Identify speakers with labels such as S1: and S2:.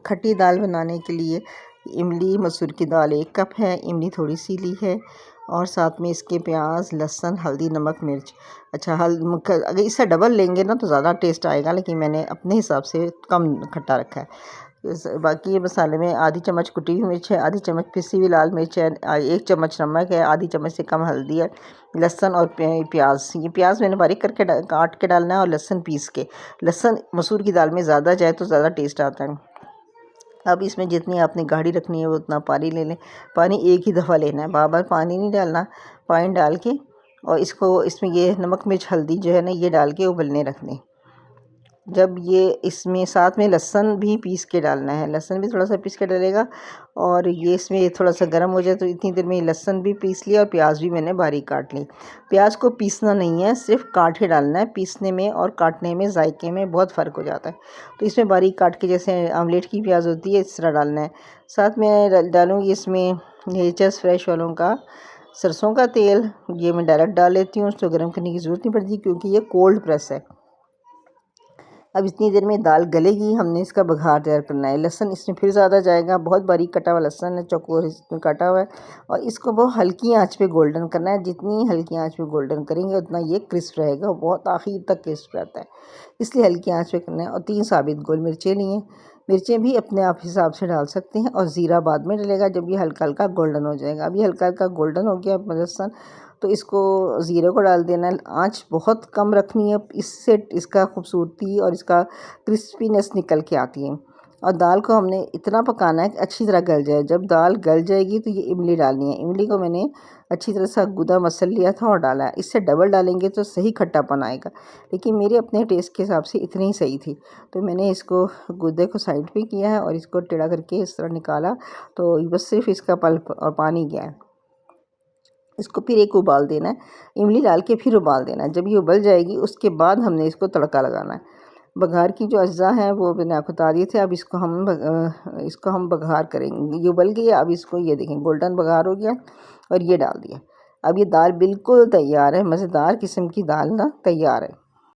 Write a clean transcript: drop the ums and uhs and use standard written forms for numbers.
S1: खट्टी दाल बनाने के लिए इमली मसूर की दाल 1 कप है, इमली थोड़ी सी ली है और साथ में इसके प्याज लहसुन हल्दी नमक मिर्च। अच्छा अगर इससे डबल लेंगे ना तो ज़्यादा टेस्ट आएगा, लेकिन मैंने अपने हिसाब से कम खट्टा रखा है। बाकी ये मसाले में आधी चम्मच कुटी हुई मिर्च है, आधी चम्मच पिसी हुई लाल मिर्च है, 1 चम्मच नमक है, आधी चम्मच से कम हल्दी है, लहसुन और प्याज। ये प्याज मैंने बारीक करके काट के डालना है और लहसुन पीस के। लहसुन मसूर की दाल में ज़्यादा जाए तो ज़्यादा टेस्ट आता है। अब इसमें जितनी आपने गाढ़ी रखनी है वो उतना पानी ले लें। पानी एक ही दफ़ा लेना है, बार बार पानी नहीं डालना। पानी डाल के और इसमें ये नमक मिर्च हल्दी जो है ना ये डाल के उबलने रख दें। जब ये इसमें साथ में लहसुन भी पीस के डालना है, लहसुन भी थोड़ा सा पीस के डालेगा और ये इसमें थोड़ा सा गर्म हो जाए तो इतनी देर में लहसुन भी पीस लिया और प्याज भी मैंने बारीक काट ली। प्याज को पीसना नहीं है, सिर्फ काट के डालना है। पीसने में और काटने में जायके में बहुत फ़र्क हो जाता है। तो इसमें बारीक काट के जैसे आमलेट की प्याज होती है इस तरह डालना है। साथ में डालूँगी इसमें नेचर्स फ्रेश वालों का सरसों का तेल। ये मैं डायरेक्ट डाल लेती हूँ, उसको गर्म करने की ज़रूरत नहीं पड़ती क्योंकि ये कोल्ड प्रेस है। अब इतनी देर में दाल गलेगी, हमने इसका बघार तैयार करना है। लहसुन इसमें फिर ज़्यादा जाएगा, बहुत बारीक कटा हुआ लहसुन है, चौकोर इसमें काटा हुआ है और इसको बहुत हल्की आंच पे गोल्डन करना है। जितनी हल्की आंच पे गोल्डन करेंगे उतना ये क्रिस्प रहेगा, बहुत आखिर तक क्रिस्प रहता है, इसलिए हल्की आंच पे करना है। और 3 साबित गोल मिर्चें ली हैं, मिर्चें भी अपने आप हिसाब से डाल सकते हैं और ज़ीरा बाद में डलेगा जब ये हल्का हल्का गोल्डन हो जाएगा। अभी हल्का हल्का गोल्डन हो गया लहसुन, तो इसको ज़ीरे को डाल देना है। आंच बहुत कम रखनी है, इससे इसका खूबसूरती और इसका क्रिस्पीनेस निकल के आती है। और दाल को हमने इतना पकाना है कि अच्छी तरह गल जाए। जब दाल गल जाएगी तो ये इमली डालनी है। इमली को मैंने अच्छी तरह से गुदा मसल लिया था और डाला है। इससे डबल डालेंगे तो सही खट्टापन आएगा, लेकिन मेरे अपने टेस्ट के हिसाब से इतनी ही सही थी। तो मैंने इसको गुदे को साइड पे किया है और इसको टेढ़ा करके इस तरह निकाला, तो बस सिर्फ इसका पल्प और पानी गया है। इसको फिर एक उबाल देना है, इमली डाल के फिर उबाल देना है। जब ये उबल जाएगी उसके बाद हमने इसको तड़का लगाना है। बघार की जो अज्जा हैं वो मैंने आपको बता दिए थे। अब इसको हम बघार करेंगे। ये उबल गई है, अब इसको ये देखें गोल्डन बघार हो गया और ये डाल दिया। अब ये दाल बिल्कुल तैयार है, मज़ेदार किस्म की दाल ना तैयार है।